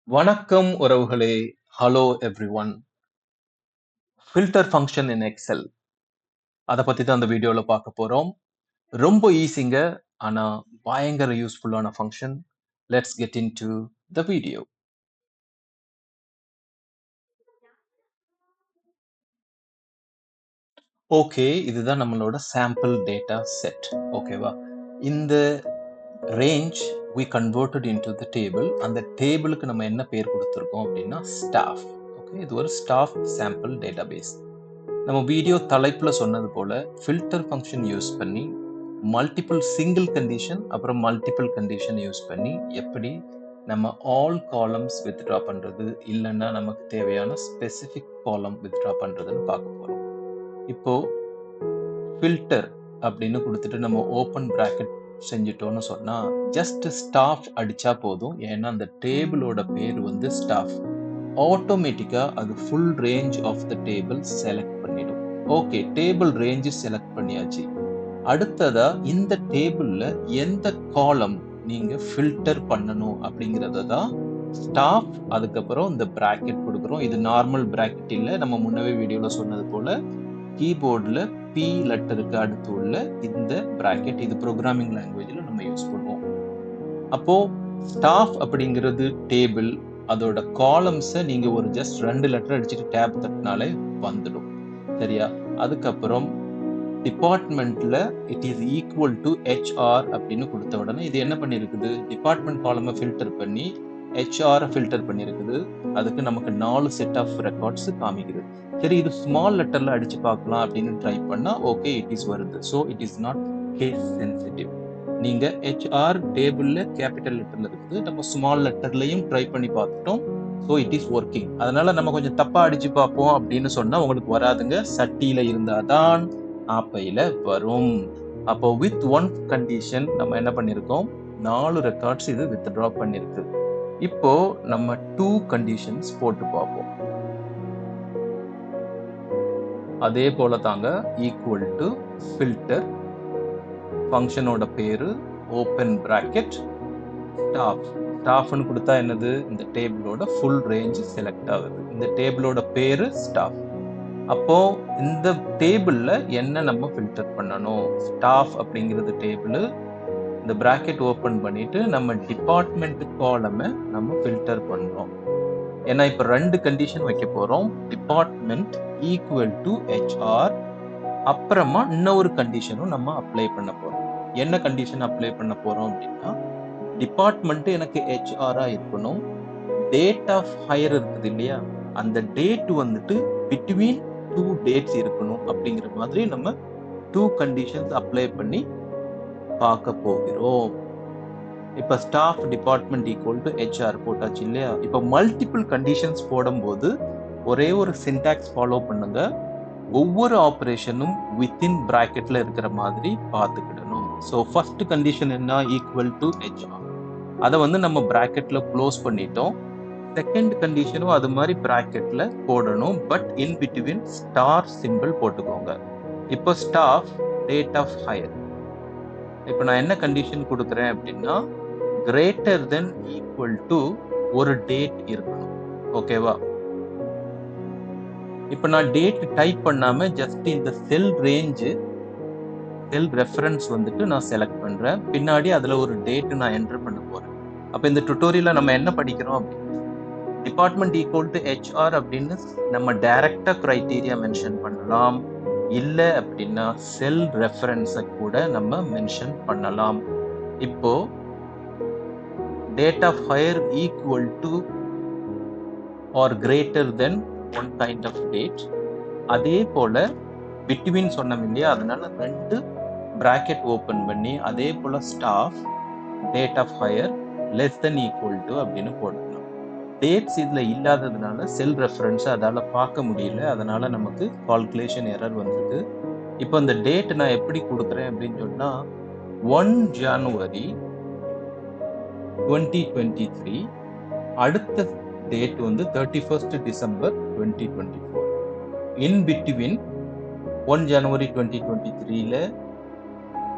வணக்கம் உறவுகளே. Hello everyone. Filter function இன் XL அதை பத்தி தான் அந்த வீடியோல பார்க்க போறோம். ரொம்ப ஈஸிங்க, ஆனா பயங்கர யூஸ்ஃபுல்லான function. Let's get into the video. Okay, இதுதான் நம்மளோட சாம்பிள் டேட்டா செட். ஓகேவா? இந்த range we converted into the table. அந்த டேபிளுக்கு நம்ம என்ன பேர் கொடுத்துருக்கோம் அப்படின்னா ஸ்டாஃப். ஓகே, இது ஒரு ஸ்டாஃப் சாம்பிள் டேட்டாபேஸ். நம்ம வீடியோ தலைப்புல சொன்னது போல ஃபில்டர் ஃபங்க்ஷன் யூஸ் பண்ணி மல்டிபிள் சிங்கிள் கண்டிஷன் அப்புறம் மல்டிபிள் கண்டிஷன் யூஸ் பண்ணி எப்படி நம்ம ஆல் காலம்ஸ் வித்ட்ரா பண்றது, இல்லைன்னா நமக்கு தேவையான ஸ்பெசிஃபிக் காலம் வித்ட்ரா பண்றதுன்னு பார்க்க போறோம். இப்போ ஃபில்டர் அப்படின்னு கொடுத்துட்டு நம்ம ஓப்பன் பிராக்கெட் செஞ்சிட்டோம்னு சொன்னா ஜஸ்ட் ஸ்டாஃப் அடிச்சா போதும். ஏன்னா அந்த டேபிளோட பேர் வந்து ஸ்டாஃப். ஆட்டோமேட்டிக்கா அது full range of the table select பண்ணிடும். ஓகே, டேபிள் ரேஞ்ச் செலக்ட் பண்ணியாச்சு. அடுத்ததா இந்த டேபிள்ல எந்த காலம் நீங்க ஃபில்டர் பண்ணணும் அப்படிங்கறத தான் ஸ்டாஃப், அதுக்கப்புறம் இந்த பிராக்கெட் கொடுக்குறோம். இது நார்மல் பிராக்கெட் இல்ல, நம்ம முன்னவே வீடியோல சொன்னது போல கீபோர்ட்ல பி லெட்டருக்கு அடுத்து உள்ள இந்த பிராக்கெட். இது ப்ரோக்ராமிங் லாங்குவேஜ்ல நம்ம யூஸ் பண்ணுவோம். அப்போ ஸ்டாஃப் அப்படிங்கிறது டேபிள், அதோட காலம்ஸை நீங்க ஒரு ஜஸ்ட் 2 லெட்டர் அடிச்சுட்டு டேப் தட்டினாலே வந்துடும். சரியா? அதுக்கப்புறம் டிபார்ட்மெண்ட்ல it is equal to HR அப்படின்னு கொடுத்த உடனே இது என்ன பண்ணிருக்குது, டிபார்ட்மெண்ட் காலமை ஃபில்டர் பண்ணி ஹெச்ஆர் ஃபில்டர் பண்ணிருக்குது. அதுக்கு நமக்கு 4 செட் ஆஃப் ரெக்கார்ட்ஸ் காமிக்குது. சரி, இது ஸ்மால் லெட்டர்ல அடிச்சு பார்க்கலாம் அப்படின்னு ட்ரை பண்ணா ஓகே, இட் இஸ் வருது. So it is not case sensitive. நீங்க ஹெச்ஆர் டேபிள்ல கேபிட்டல் லெட்டர்ல இருக்குது, நம்ம ஸ்மால் லெட்டர்லயும் ட்ரை பண்ணி பார்த்துட்டோம். So it is working. அதனால நம்ம கொஞ்சம் தப்பா அடிச்சு பார்ப்போம் அப்படின்னு சொன்னா உங்களுக்கு வராதுங்க. சட்டியில இருந்தாதான் ஆப்பையில வரும். அப்போ வித் ஒன் கண்டிஷன் நம்ம என்ன பண்ணிருக்கோம், 4 ரெக்கார்ட்ஸ் இது வித்ட்ரா பண்ணிருக்கு. இப்போ நம்ம 2 கண்டிஷன்ஸ் போட்டு பார்ப்போம். அதே போல தாங்க, ஈக்குவல் டு ஃபில்டர், ஃபங்க்ஷனோட பேரு ஓப்பன் பிராக்கெட் ஸ்டாஃப். ஸ்டாஃப்னு கொடுத்தா என்னது, இந்த டேபிளோட ஃபுல் ரேஞ்ச் செலக்ட் ஆகுது. இந்த டேபிளோட பேரு ஸ்டாஃப். அப்போ இந்த டேபிள்ல என்ன நம்ம ஃபில்டர் பண்ணணும், ஸ்டாஃப் அப்படிங்கிறது டேபிள். இந்த பிராக்கெட் ஓபன் பண்ணிட்டு நம்ம டிபார்ட்மெண்ட் காலமை நம்ம ஃபில்டர் பண்றோம். ஏன்னா இப்ப 2 கண்டிஷன் வைக்க போறோம். டிபார்ட்மெண்ட் ஈக்குவல் டு ஹெச்ஆர், அப்புறமா இன்னொரு கண்டிஷனும் நம்ம அப்ளை பண்ண போறோம். என்ன கண்டிஷன் அப்ளை பண்ண போறோம் அப்படின்னா, டிபார்ட்மெண்ட் எனக்கு ஹெச்ஆரா இருக்கணும், டேட் ஆஃப் ஹையர் இருக்குது இல்லையா, அந்த டேட் வந்துட்டு பிட்வீன் 2 டேட்ஸ் இருக்கணும் அப்படிங்கிற மாதிரி நம்ம 2 கண்டிஷன்ஸ் அப்ளை பண்ணி பார்க்க போகிறோம். இப்ப staff department equal to HR போட்டாச்சு இல்லையா. இப்ப மல்டிபிள் கண்டிஷன்ஸ் போடும்போது ஒரே ஒரு சின்டாக்ஸ் ஃபாலோ பண்ணுங்க. ஒவ்வொரு ஆபரேஷனும் வித்தின் பிராக்கெட்ல இருக்கிற மாதிரி பார்த்துக்கிடணும். ஸோ ஃபர்ஸ்ட் கண்டிஷன் என்ன, ஈக்குவல் டு ஹெச்ஆர். அதை வந்து நம்ம பிராக்கெட்ல க்ளோஸ் பண்ணிட்டோம். செகண்ட் கண்டிஷனும் அது மாதிரி பிராக்கெட்ல போடணும், but in between star simple போட்டுக்கோங்க. இப்போ ஸ்டாஃப் டேட் ஆஃப் ஹையர். இப்போ நான் என்ன கண்டிஷன் கொடுக்குறேன் அப்படின்னா, கிரேட்டர் தென் ஈக்குவல் டு ஒரு டேட் இருக்கணும். ஓகேவா? இப்போ நான் டேட் டைப் பண்ணாம ஜஸ்ட் இந்த செல் ரேஞ்சு, செல் ரெஃபரன்ஸ் வந்துட்டு நான் செலக்ட் பண்றேன். பின்னாடி அதுல ஒரு டேட் நான் என்டர் பண்ண போறேன். அப்ப இந்த டுட்டோரியல்ல நம்ம என்ன படிக்கிறோம் அப்படின்னா, டிபார்ட்மெண்ட் ஈக்குவல் டு ஹெச்ஆர் அப்படின்னு நம்ம டைரக்டா கிரைட்டீரியா மென்ஷன் பண்ணலாம். இல்ல அப்படின்னா செல் ரெஃபரன்ஸை கூட நம்ம மென்ஷன் பண்ணலாம். இப்போ date of hire equal to or greater than one kind of date. அதே போல பிட்வீன் சொன்னோம் இல்லையா, அதனால 2 பிராக்கெட் ஓபன் பண்ணி அதே போல staff date of hire less than equal to அப்படின்னு போடணும். டேட்ஸ் இதுல இல்லாததுனால செல் ரெஃபரன்ஸ் அதால பார்க்க முடியல, அதனால நமக்கு கால்குலேஷன் எரர் வந்திருக்கு. இப்போ இந்த டேட் நான் எப்படி கொடுக்குறேன் அப்படின்னு சொன்னா, 1 ஜனவரி 2023, அடுத்த டேட் வந்து 31 டிசம்பர் 2024. இன் பிட்வீன் 1 ஜனவரி 2023ல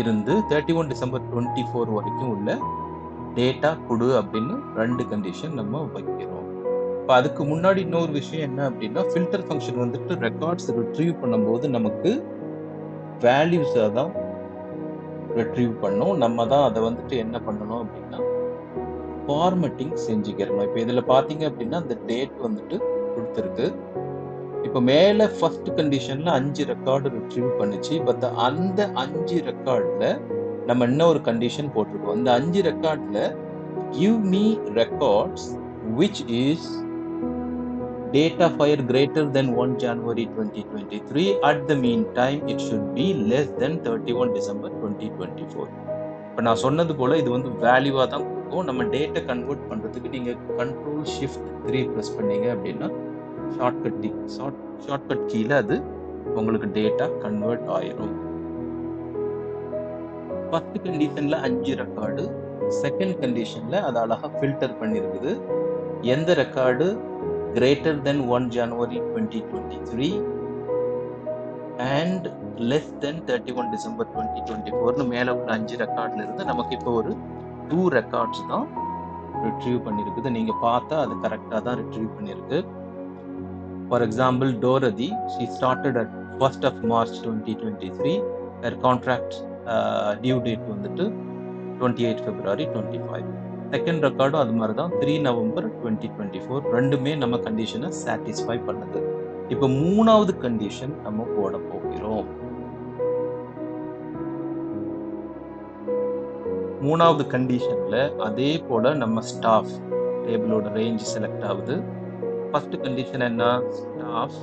இருந்து 31 டிசம்பர் 24 வரைக்கும் உள்ள டேட்டா குடு அப்படின்னு 2 கண்டிஷன் நம்ம வைக்கிறோம். இப்ப அதுக்கு முன்னாடி இன்னொரு விஷயம் என்ன அப்படின்னா, ஃபில்டர் ஃபங்ஷன் வந்துட்டு ரெக்கார்ட்ஸ் ரிட்ரீவ் பண்ணும்போது நமக்கு வேல்யூஸ தான் ரிட்ரீவ் பண்ணும். நம்ம தான் அத வந்துட்டு என்ன பண்ணணும் அப்படின்னா, ஃபார்மேட்டிங் செஞ்சுக்கிறணும். இப்ப இதுல பார்த்தீங்க அப்படின்னா, அந்த டேட் வந்துட்டு குடுத்திருக்கு. இப்ப மேல ஃபர்ஸ்ட் கண்டிஷன்ல 5 ரெக்கார்ட் ரிட்ரீவ் பண்ணுச்சு. பட் அந்த 5 ரெக்கார்ட்ல நம்ம இன்னொரு கண்டிஷன் போட்டிருக்கோம். இந்த 5 ரெக்கார்ட்ல give me records which is date of hire greater than 1 January 2023. At the meantime, it should be less than 31 December 2024. இப்ப நான் சொன்னது போல இது வந்து வேல்யூவா தான் கொடுக்கும். நம்ம டேட்டா கன்வெர்ட் பண்றதுக்கு நீங்க கண்ட்ரோல் ஷிஃப்ட் 3 பிரஸ் பண்ணீங்க அப்படின்னா ஷார்ட்கட் கீழ அது உங்களுக்கு டேட்டா கன்வெர்ட் ஆயிரும். ஃபர்ஸ்ட் கண்டிஷன்ல 5 ரெக்கார்டு, செகண்ட் கண்டிஷன்ல அது அழகா ஃபில்டர் பண்ணிருக்குது. எந்த record greater than 1 January 2023 and less than 31 December 2024 மேல உள்ள 5 ரெக்கார்ட்ல இருந்து நமக்கு இப்போ ஒரு 2 ரெக்கார்ட்ஸ் தான் ரிட்ரீவ் பண்ணிருக்குது. நீங்க பார்த்தா அது கரெக்டா தான் ரிட்ரீவ் பண்ணிருக்கு. For example டோரதி she started at 1st of March 2023. her contract due date வந்துட்டு 28 February 25. செகண்ட் ரெக்கார்டும் அது மாதிரி தான் 3 நவம்பர் 2024. ரெண்டுமே நம்ம கண்டிஷனை சாட்டிஸ்ஃபை பண்ணுது. இப்போ மூணாவது கண்டிஷன் நம்ம போட போகிறோம். மூணாவது கண்டிஷன்ல அதே போல நம்ம ஸ்டாஃப் டேபிளோட ரேஞ்ச் செலக்ட் ஆகுது. ஃபர்ஸ்ட் கண்டிஷன் என்ன? ஸ்டாஃப்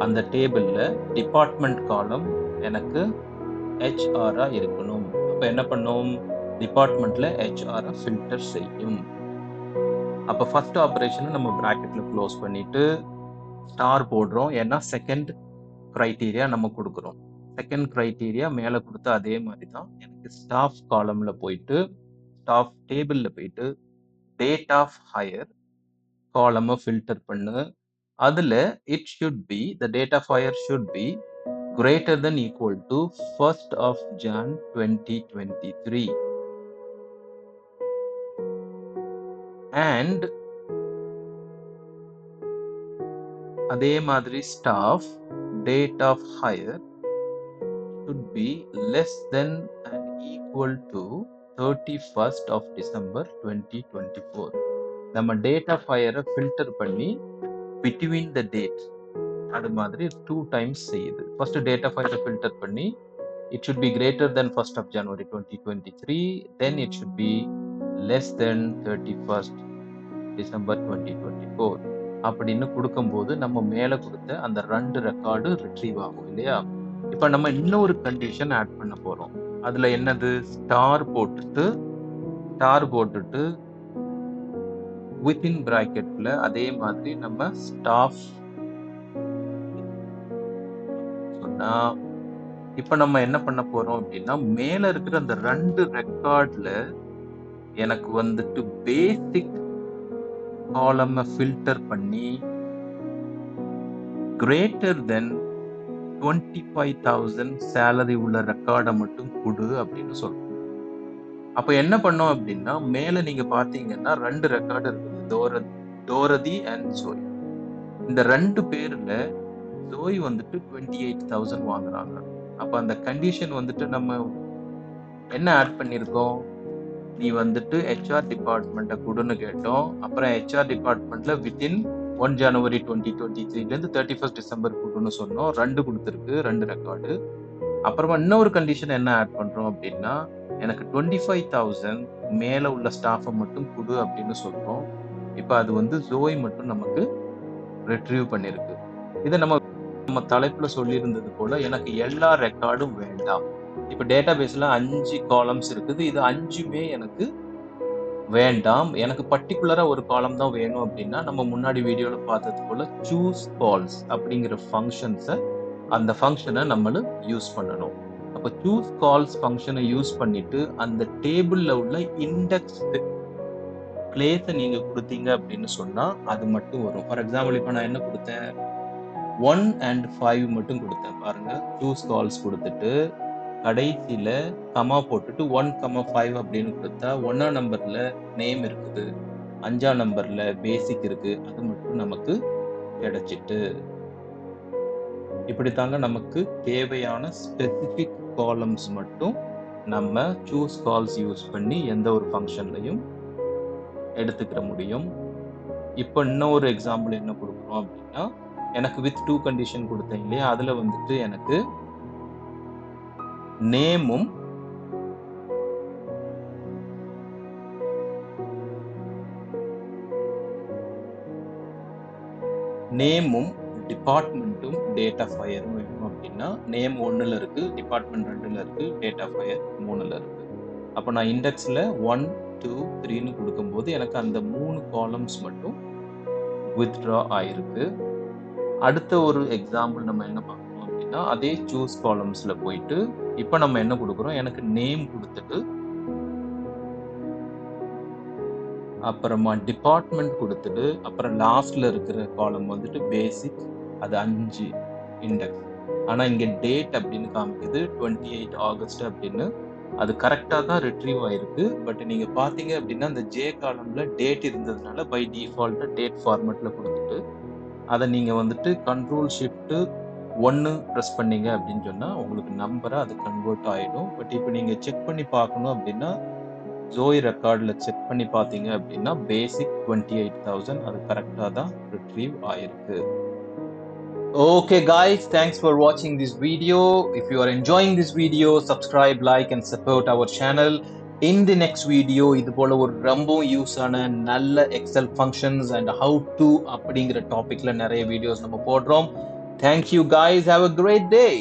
அந்த டேபிள்ல டிபார்ட்மெண்ட் காலம் எனக்கு HR இருக்கணும். அப்ப என்ன பண்ணும்? டிபார்ட்மெண்ட்ல HR ஃபில்டர் செய்யும். அப்ப ஃபர்ஸ்ட் ஆபரேஷனை நம்ம பிராக்கெட்ல க்ளோஸ் பண்ணிட்டு ஸ்டார் போடுறோம். ஏன்னா செகண்ட் கிரைட்டீரியா நம்ம கொடுக்குறோம். செகண்ட் கிரைட்டீரியா மேல கொடுத்த அதே மாதிரி தான். எனக்கு ஸ்டாஃப் காலம்ல போயிட்டு ஸ்டாஃப் டேபிள்ல போயிட்டு டேட் ஆஃப் ஹையர் காலமை ஃபில்டர் பண்ணு. அதுல it should be the date of hire should be greater than equal to 1st of Jan 2023 and அதே மாதிரி staff date of hire should be less than and equal to 31st of December 2024. நம்ம date of ஹையரை filter பண்ணி between the date அது மாதிரி 2 times செய்யுது. First date of ஹையரை filter பண்ணி it should be greater than 1st of January 2023, then it should be less than 31st December 2024 அப்படின்னு கொடுக்கும்போது நம்ம மேல கொடுத்த அந்த 2 ரெக்கார்டு ரிட்ரீவ் ஆகும் இல்லையா? இப்ப நம்ம இன்னொரு கண்டிஷன் ஆட் பண்ண போறோம். அதுல என்னது? ஸ்டார் போட்டுட்டு வித்தின் பிராக்கெட்ல அதே மாதிரி நம்ம ஸ்டாஃப் சொன்னா இப்ப நம்ம என்ன பண்ண போறோம் அப்படின்னா மேல இருக்கிற அந்த 2 ரெக்கார்ட்ல எனக்கு வந்துட்டு பேசிக் காலமை ஃபில்டர் பண்ணி கிரேட்டர் தென் 25,000 சேலரி உள்ள ரெக்கார்டை மட்டும் கொடு அப்படின்னு சொல்றோம். அப்ப என்ன பண்ணோம் அப்படின்னா மேல நீங்க பாத்தீங்கன்னா 2 ரெக்கார்டு இருக்குது, டோரதி அண்ட் ஜோய். இந்த 2 பேர்ல ஜோய் வந்துட்டு 28,000 வாங்குறாங்க. அப்ப அந்த கண்டிஷன் வந்துட்டு நம்ம என்ன ஆட் பண்ணிருக்கோம்? நீ வந்துட்டு HR டிபார்ட்மெண்ட்டை கொடுன்னு கேட்டோம். அப்புறம் HR டிபார்ட்மெண்ட்ல வித்தின் 1 January 2023ல இருந்து 31st December கொடுன்னு சொன்னோம். 2 கொடுத்துருக்கு, 2 ரெக்கார்டு. அப்புறமா இன்னொரு கண்டிஷன் என்ன ஆட் பண்றோம் அப்படின்னா எனக்கு 25,000 மேல உள்ள ஸ்டாஃபை மட்டும் கொடு அப்படின்னு சொல்றோம். இப்ப அது வந்து ஜோய் மட்டும் நமக்கு ரிட்ரீவ் பண்ணிருக்கு. இதை நம்ம தலைப்புல சொல்லியிருந்தது போல எனக்கு எல்லா ரெக்கார்டும் வேண்டாம். இப்ப டேட்டா பேஸ்ல 5 காலம்ஸ் இருக்குது. இது 5மே எனக்கு வேண்டாம். எனக்கு பர்டிகுலரா ஒரு காலம் தான் வேணும் அப்படின்னா நம்ம முன்னாடி வீடியோல பார்த்தது போல சூஸ் கால்ஸ் அப்படிங்கிற அந்த ஃபங்க்ஷனை நம்மளும் யூஸ் பண்ணணும். அப்ப சூஸ் கால்ஸ் ஃபங்க்ஷனை யூஸ் பண்ணிட்டு அந்த டேபிள்ல உள்ள இண்டெக்ஸ் பிளேஸை நீங்க கொடுத்தீங்க அப்படின்னு சொன்னா அது மட்டும் வரும். ஃபார் எக்ஸாம்பிள் இப்ப நான் என்ன கொடுத்தேன்? 1 and 5 மட்டும் கொடுத்தேன் பாருங்க. சூஸ் கால்ஸ் கொடுத்துட்டு கடைசியில கமா போட்டுட்டு 1,5 அப்படின்னு கொடுத்தா 1ஆம் நம்பர்ல நேம் இருக்குது, 5ஆம் நம்பர்ல பேசிக் இருக்கு. அது மட்டும் நமக்கு கிடைச்சிட்டு. இப்படித்தாங்க நமக்கு தேவையான ஸ்பெசிபிக் காலம்ஸ் மட்டும் நம்ம சூஸ் கால்ஸ் யூஸ் பண்ணி எந்த ஒரு ஃபங்க்ஷன்லையும் எடுத்துக்கிற முடியும். இப்போ இன்னொரு எக்ஸாம்பிள் என்ன கொடுக்குறோம் அப்படின்னா, எனக்கு வித் 2 கண்டிஷன் கொடுத்தேன் இல்லையா, அதுல வந்துட்டு எனக்கு நேமும் டிபார்ட்மெண்ட்டும் டேட் ஆஃப் ஹையரும் வேணும் அப்படின்னா, நேம் 1ல இருக்கு, டிபார்ட்மெண்ட் 2ல இருக்கு, டேட் ஆஃப் ஹையர் 3ல இருக்கு. அப்போ நான் இண்டெக்ஸ்ல 1, 2, 3ன்னு கொடுக்கும்போது எனக்கு அந்த 3 காலம்ஸ் மட்டும் வித்ட்ரா ஆயிருக்கு. அடுத்த ஒரு எக்ஸாம்பிள் நம்ம என்ன பார்க்கணும் அப்படின்னா, அதே சூஸ் காலம்ஸ்ல போயிட்டு இப்போ நம்ம என்ன கொடுக்குறோம், எனக்கு நேம் கொடுத்துட்டு அப்புறமா டிபார்ட்மெண்ட் கொடுத்துட்டு அப்புறம் லாஸ்ட்ல இருக்கிற காலம் வந்துட்டு பேசிக், அது 5 இண்டெக்ஸ். ஆனா இங்க டேட் அப்படின்னு காமிக்குது 28 ஆகஸ்ட் அப்படின்னு. அது கரெக்டா தான் ரிட்ரீவ் ஆயிருக்கு. பட் நீங்க பாத்தீங்க அப்படின்னா அந்த ஜே காலம்ல டேட் இருந்ததுனால பை டிஃபால்ட்டா டேட் ஃபார்மேட்ல கொடுத்துட்டு அதை நீங்க வந்துட்டு கண்ட்ரோல் ஷிஃப்ட் 1 ப்ரெஸ் பண்ணீங்க அப்படின்னு சொன்னா உங்களுக்கு நம்பரா அது கன்வெர்ட் ஆயிடும். பட் இப்போ நீங்க செக் பண்ணி பார்க்கணும் அப்படின்னா ஜோய் ரெக்கார்ட்ல செக் பண்ணி பார்த்தீங்க அப்படின்னா பேசிக் 28,000 அது கரெக்டா தான் ரிட்ரீவ் ஆயிருக்கு. Okay guys, thanks for watching this video. If you are enjoying this video, subscribe, like and support our channel. In the next video இது போல ஒரு ரொம்ப யூஸ் ஆன நல்ல Excel functions and how to அப்படிங்கிற டாபிக்ல நிறைய வீடியோஸ் நம்ம போடுறோம். Thank you guys, have a great day.